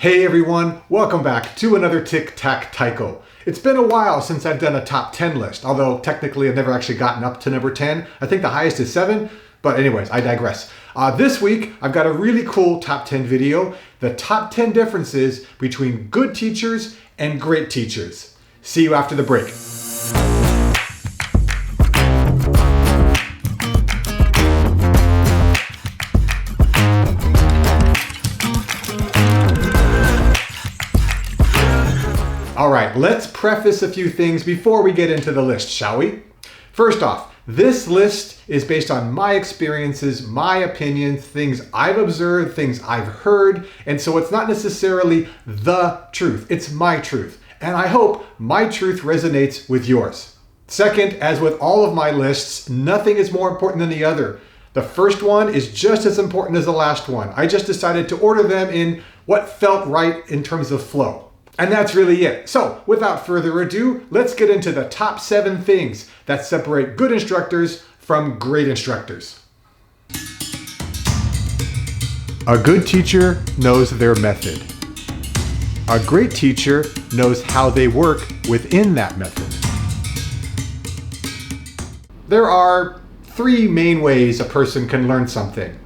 Hey everyone, welcome back to another Tic Tac Taiko. It's been a while since I've done a top 10 list, although technically I've never actually gotten up to number 10. I think the highest is 7, but anyways, I digress. This week, I've got a really cool top 10 video, the top 10 differences between good teachers and great teachers. See you after the break. All right, let's preface a few things before we get into the list, shall we? First off, this list is based on my experiences, my opinions, things I've observed, things I've heard, and so it's not necessarily the truth, it's my truth. And I hope my truth resonates with yours. Second, as with all of my lists, nothing is more important than the other. The first one is just as important as the last one. I just decided to order them in what felt right in terms of flow. And that's really it. So without further ado, let's get into the top 7 things that separate good instructors from great instructors. A good teacher knows their method. A great teacher knows how they work within that method. There are 3 main ways a person can learn something: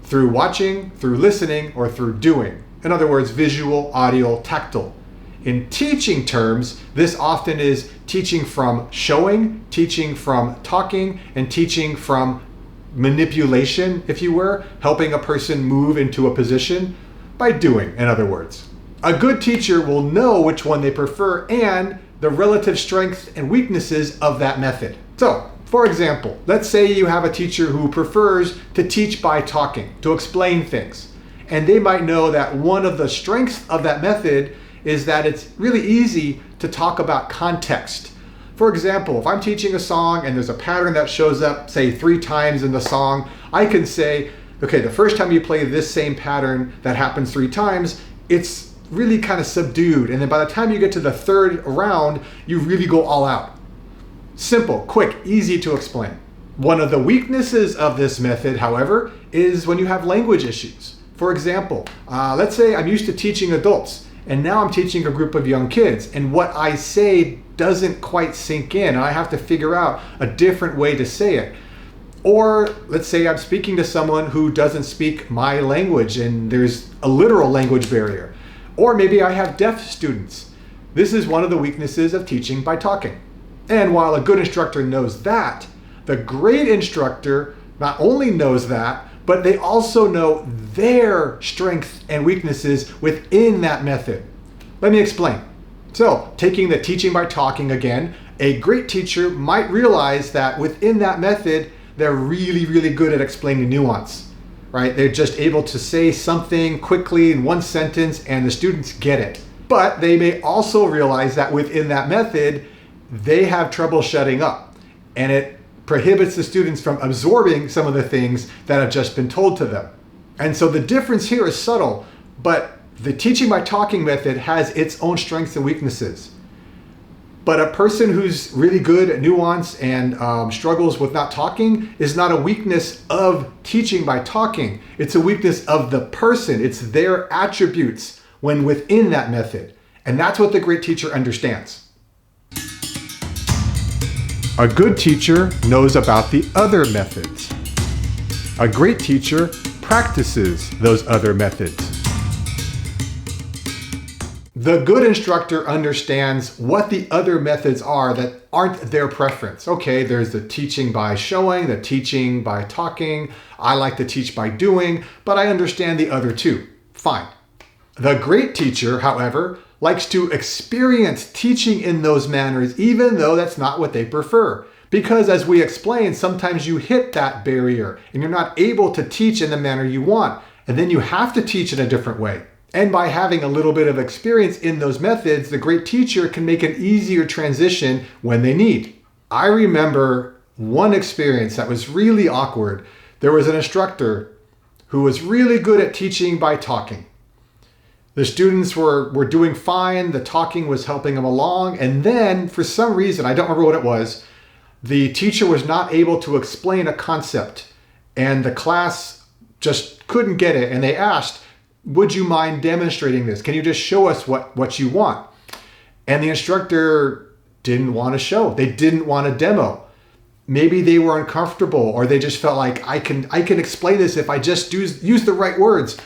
through watching, through listening, or through doing. In other words, visual, audio, tactile. In teaching terms, this often is teaching from showing, teaching from talking, and teaching from manipulation, if you were, helping a person move into a position by doing, in other words. A good teacher will know which one they prefer and the relative strengths and weaknesses of that method. So, for example, let's say you have a teacher who prefers to teach by talking, to explain things, and they might know that one of the strengths of that method is that it's really easy to talk about context. For example, if I'm teaching a song and there's a pattern that shows up, say 3 times in the song, I can say, okay, the first time you play this same pattern that happens 3 times, it's really kind of subdued. And then by the time you get to the 3rd round, you really go all out. Simple, quick, easy to explain. One of the weaknesses of this method, however, is when you have language issues. For example, let's say I'm used to teaching adults, and now I'm teaching a group of young kids, and what I say doesn't quite sink in, and I have to figure out a different way to say it. Or let's say I'm speaking to someone who doesn't speak my language, and there's a literal language barrier. Or maybe I have deaf students. This is one of the weaknesses of teaching by talking. And while a good instructor knows that, the great instructor not only knows that, but they also know their strengths and weaknesses within that method. Let me explain. So, taking the teaching by talking again, a great teacher might realize that within that method, they're really, really good at explaining nuance, right? They're just able to say something quickly in one sentence and the students get it. But they may also realize that within that method, they have trouble shutting up, and it prohibits the students from absorbing some of the things that have just been told to them. And so the difference here is subtle, but the teaching by talking method has its own strengths and weaknesses. But a person who's really good at nuance and struggles with not talking is not a weakness of teaching by talking. It's a weakness of the person. It's their attributes when within that method. And that's what the great teacher understands. A good teacher knows about the other methods. A great teacher practices those other methods. The good instructor understands what the other methods are that aren't their preference. Okay, there's the teaching by showing, the teaching by talking. I like to teach by doing, but I understand the other 2. Fine. The great teacher, however, likes to experience teaching in those manners, even though that's not what they prefer. Because as we explained, sometimes you hit that barrier and you're not able to teach in the manner you want, and then you have to teach in a different way. And by having a little bit of experience in those methods, the great teacher can make an easier transition when they need. I remember one experience that was really awkward. There was an instructor who was really good at teaching by talking. The students were doing fine, the talking was helping them along, and then for some reason, I don't remember what it was, the teacher was not able to explain a concept, and the class just couldn't get it, and they asked, would you mind demonstrating this? Can you just show us what you want? And the instructor didn't want to show. They didn't want to demo. Maybe they were uncomfortable, or they just felt like I can explain this if I just use the right words.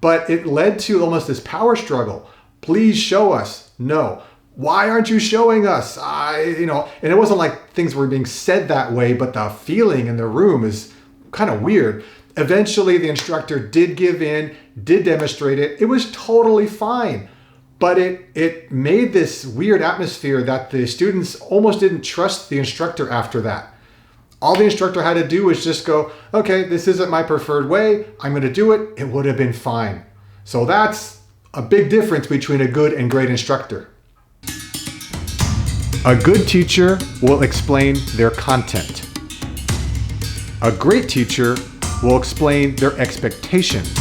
But it led to almost this power struggle. Please show us. No. Why aren't you showing us? And it wasn't like things were being said that way, but the feeling in the room is kind of weird. Eventually, the instructor did give in, did demonstrate it. It was totally fine. But it made this weird atmosphere that the students almost didn't trust the instructor after that. All the instructor had to do was just go, okay, this isn't my preferred way. I'm going to do it. It would have been fine. So that's a big difference between a good and great instructor. A good teacher will explain their content. A great teacher will explain their expectations.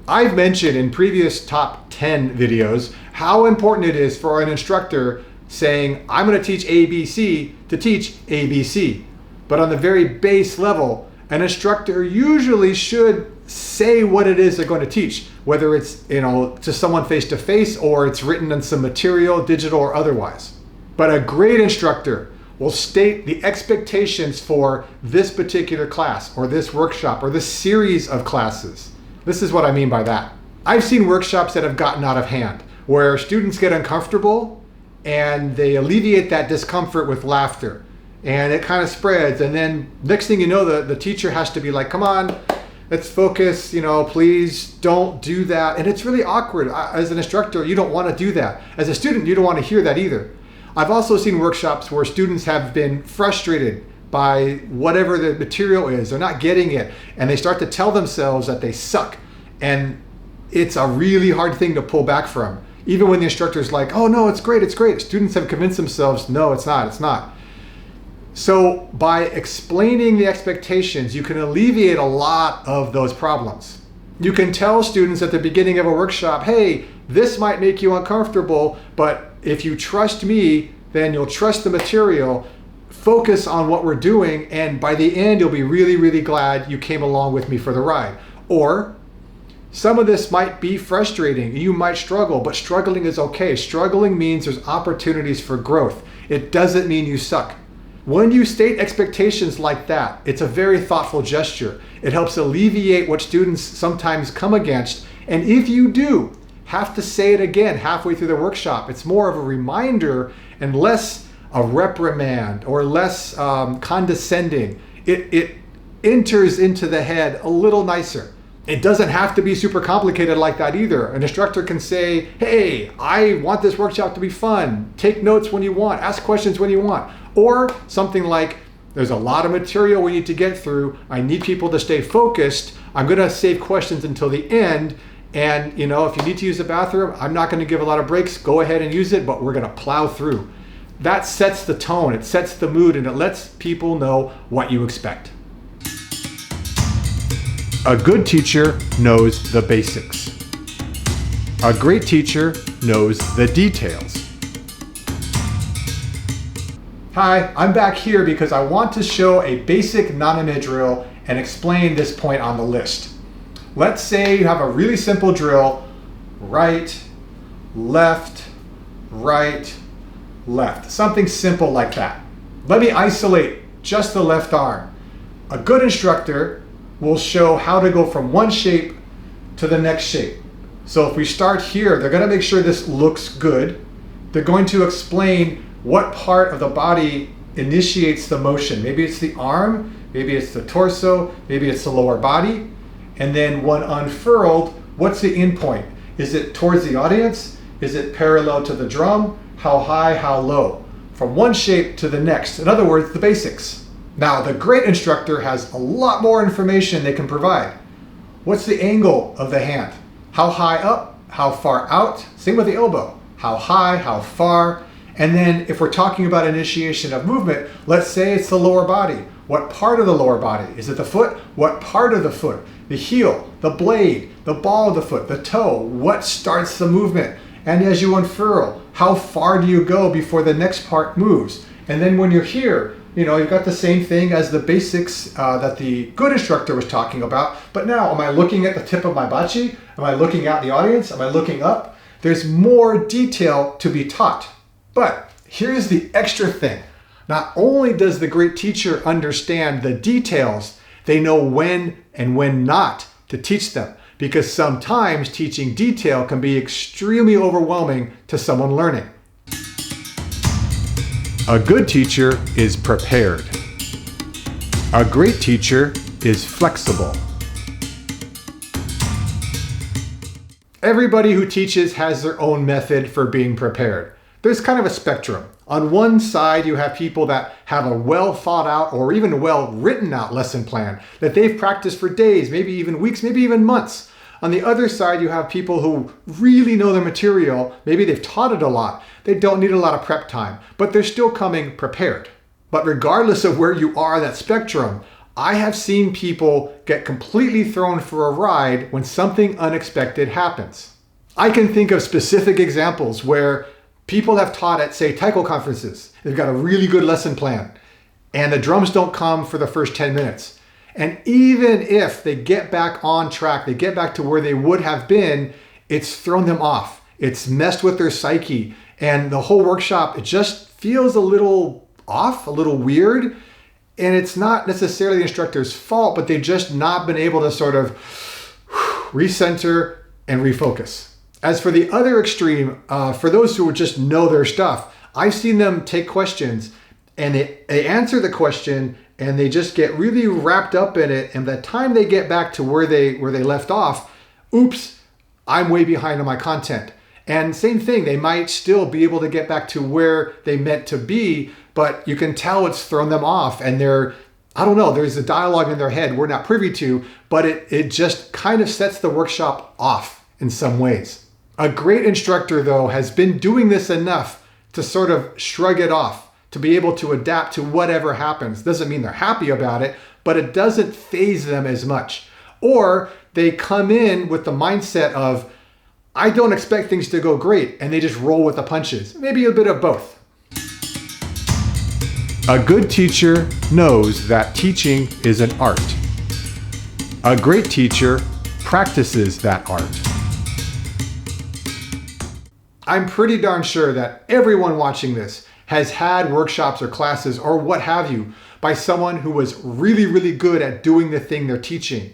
I've mentioned in previous top 10 videos how important it is for an instructor saying, I'm going to teach ABC to teach ABC. But on the very base level, an instructor usually should say what it is they're going to teach, whether it's to someone face to face or it's written in some material, digital or otherwise. But a great instructor will state the expectations for this particular class or this workshop or this series of classes. This is what I mean by that. I've seen workshops that have gotten out of hand, where students get uncomfortable and they alleviate that discomfort with laughter. And it kind of spreads. And then next thing you know, the teacher has to be like, come on, let's focus, please don't do that. And it's really awkward. As an instructor, you don't want to do that. As a student, you don't want to hear that either. I've also seen workshops where students have been frustrated by whatever the material is. They're not getting it. And they start to tell themselves that they suck. And it's a really hard thing to pull back from. Even when the instructor is like, oh no, it's great, it's great. Students have convinced themselves, no, it's not. So by explaining the expectations, you can alleviate a lot of those problems. You can tell students at the beginning of a workshop, hey, this might make you uncomfortable, but if you trust me, then you'll trust the material, focus on what we're doing, and by the end, you'll be really, really glad you came along with me for the ride. Or some of this might be frustrating. You might struggle, but struggling is okay. Struggling means there's opportunities for growth. It doesn't mean you suck. When you state expectations like that, it's a very thoughtful gesture. It helps alleviate what students sometimes come against. And if you do have to say it again halfway through the workshop, it's more of a reminder and less a reprimand or less condescending. It enters into the head a little nicer. It doesn't have to be super complicated like that either. An instructor can say, hey, I want this workshop to be fun. Take notes when you want. Ask questions when you want. Or something like, there's a lot of material we need to get through. I need people to stay focused. I'm going to save questions until the end. And if you need to use the bathroom, I'm not going to give a lot of breaks. Go ahead and use it, but we're going to plow through. That sets the tone. It sets the mood, and it lets people know what you expect. A good teacher knows the basics. A great teacher knows the details. Hi, I'm back here because I want to show a basic non-MA drill and explain this point on the list. Let's say you have a really simple drill, right, left, something simple like that. Let me isolate just the left arm. A good instructor will show how to go from one shape to the next shape. So if we start here, they're going to make sure this looks good. They're going to explain what part of the body initiates the motion. Maybe it's the arm, maybe it's the torso, maybe it's the lower body. And then when unfurled, what's the end point? Is it towards the audience? Is it parallel to the drum? How high, how low? From one shape to the next. In other words, the basics. Now, the great instructor has a lot more information they can provide. What's the angle of the hand? How high up? How far out? Same with the elbow. How high? How far? And then if we're talking about initiation of movement, let's say it's the lower body. What part of the lower body? Is it the foot? What part of the foot? The heel, the blade, the ball of the foot, the toe. What starts the movement? And as you unfurl, how far do you go before the next part moves? And then when you're here, You've got the same thing as the basics that the good instructor was talking about. But now, am I looking at the tip of my bachi? Am I looking out the audience? Am I looking up? There's more detail to be taught. But here's the extra thing. Not only does the great teacher understand the details, they know when and when not to teach them. Because sometimes teaching detail can be extremely overwhelming to someone learning. A good teacher is prepared. A great teacher is flexible. Everybody who teaches has their own method for being prepared. There's kind of a spectrum. On one side, you have people that have a well thought out or even well written out lesson plan that they've practiced for days, maybe even weeks, maybe even months. On the other side, you have people who really know their material. Maybe they've taught it a lot. They don't need a lot of prep time, but they're still coming prepared. But regardless of where you are in that spectrum, I have seen people get completely thrown for a ride when something unexpected happens. I can think of specific examples where people have taught at, say, Taiko conferences. They've got a really good lesson plan, and the drums don't come for the first 10 minutes. And even if they get back on track, they get back to where they would have been, it's thrown them off. It's messed with their psyche. And the whole workshop, it just feels a little off, a little weird. And it's not necessarily the instructor's fault, but they've just not been able to sort of recenter and refocus. As for the other extreme, for those who just know their stuff, I've seen them take questions and they answer the question and they just get really wrapped up in it. And by the time they get back to where they left off, oops, I'm way behind on my content. And same thing, they might still be able to get back to where they meant to be, but you can tell it's thrown them off and there's a dialogue in their head we're not privy to, but it just kind of sets the workshop off in some ways. A great instructor, though, has been doing this enough to sort of shrug it off, to be able to adapt to whatever happens. Doesn't mean they're happy about it, but it doesn't faze them as much. Or they come in with the mindset of, I don't expect things to go great, and they just roll with the punches. Maybe a bit of both. A good teacher knows that teaching is an art. A great teacher practices that art. I'm pretty darn sure that everyone watching this has had workshops or classes or what have you by someone who was really, really good at doing the thing they're teaching,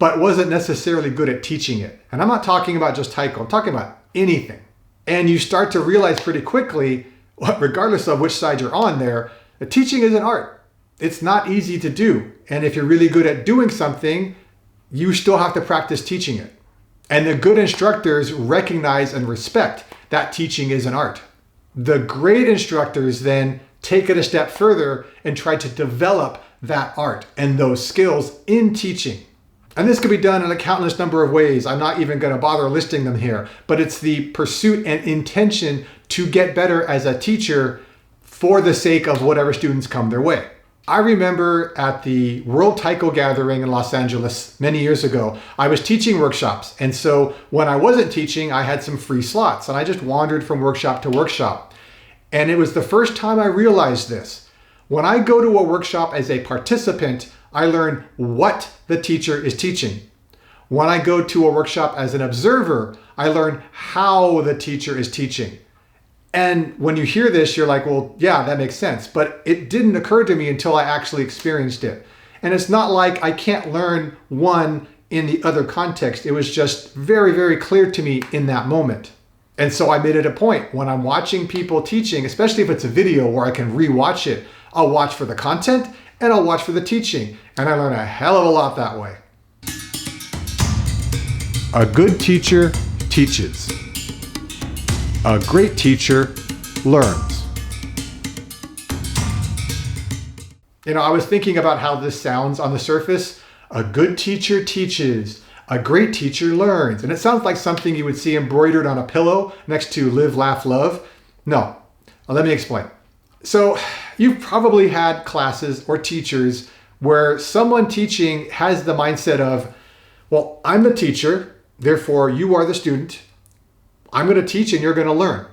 but wasn't necessarily good at teaching it. And I'm not talking about just Taiko, I'm talking about anything. And you start to realize pretty quickly, regardless of which side you're on there, that teaching is an art. It's not easy to do. And if you're really good at doing something, you still have to practice teaching it. And the good instructors recognize and respect that teaching is an art. The great instructors then take it a step further and try to develop that art and those skills in teaching. And this could be done in a countless number of ways. I'm not even going to bother listing them here, but it's the pursuit and intention to get better as a teacher for the sake of whatever students come their way. I remember at the World Taiko Gathering in Los Angeles many years ago, I was teaching workshops. And so when I wasn't teaching, I had some free slots and I just wandered from workshop to workshop. And it was the first time I realized this. When I go to a workshop as a participant, I learn what the teacher is teaching. When I go to a workshop as an observer, I learn how the teacher is teaching. And when you hear this, you're like, well, yeah, that makes sense. But it didn't occur to me until I actually experienced it. And it's not like I can't learn one in the other context. It was just very, very clear to me in that moment. And so I made it a point when I'm watching people teaching, especially if it's a video where I can rewatch it, I'll watch for the content and I'll watch for the teaching. And I learn a hell of a lot that way. A good teacher teaches. A great teacher learns. I was thinking about how this sounds on the surface. A good teacher teaches. A great teacher learns. And it sounds like something you would see embroidered on a pillow next to live, laugh, love. No. Let me explain. So you've probably had classes or teachers where someone teaching has the mindset of, well, I'm the teacher, therefore you are the student. I'm going to teach and you're going to learn.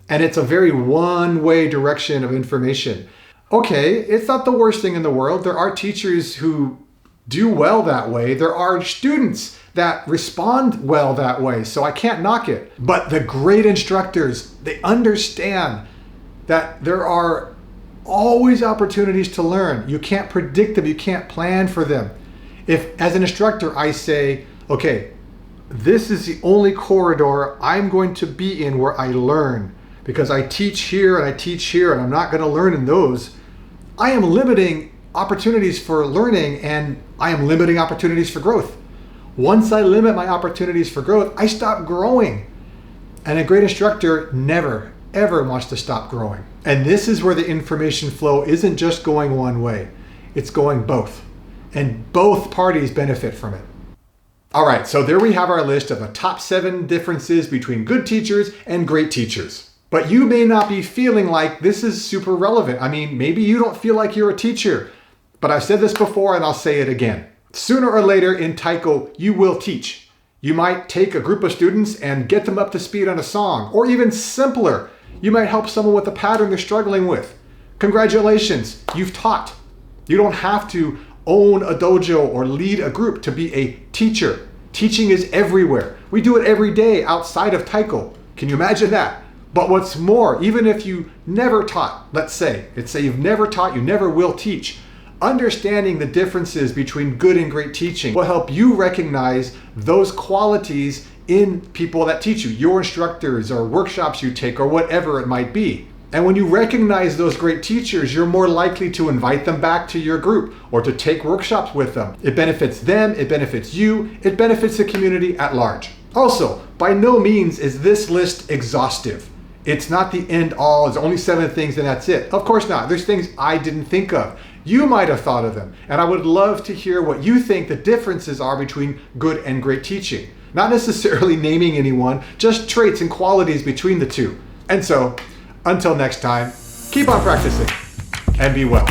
And it's a very one-way direction of information. Okay, it's not the worst thing in the world. There are teachers who do well that way. There are students that respond well that way, so I can't knock it. But the great instructors, they understand that there are always opportunities to learn. You can't predict them, you can't plan for them. If, as an instructor, I say, okay, this is the only corridor I'm going to be in where I learn, because I teach here and I teach here and I'm not going to learn in those, I am limiting opportunities for learning and I am limiting opportunities for growth. Once I limit my opportunities for growth, I stop growing. And a great instructor never, ever wants to stop growing. And this is where the information flow isn't just going one way, it's going both. And both parties benefit from it. All right, so there we have our list of the top 7 differences between good teachers and great teachers. But you may not be feeling like this is super relevant. I mean, maybe you don't feel like you're a teacher, but I've said this before and I'll say it again. Sooner or later in Taiko, you will teach. You might take a group of students and get them up to speed on a song, or even simpler, you might help someone with a pattern they're struggling with. Congratulations, you've taught. You don't have to own a dojo or lead a group to be a teacher. Teaching is everywhere. We do it every day outside of Taiko. Can you imagine that? But what's more, even if you never taught, let's say you've never taught, you never will teach, understanding the differences between good and great teaching will help you recognize those qualities in people that teach you, your instructors or workshops you take or whatever it might be. And when you recognize those great teachers, you're more likely to invite them back to your group or to take workshops with them. It benefits them, it benefits you, it benefits the community at large. Also, by no means is this list exhaustive. It's not the end all, it's only 7 things and that's it. Of course not. There's things I didn't think of. You might have thought of them. And I would love to hear what you think the differences are between good and great teaching. Not necessarily naming anyone, just traits and qualities between the two. And so, until next time, keep on practicing and be well.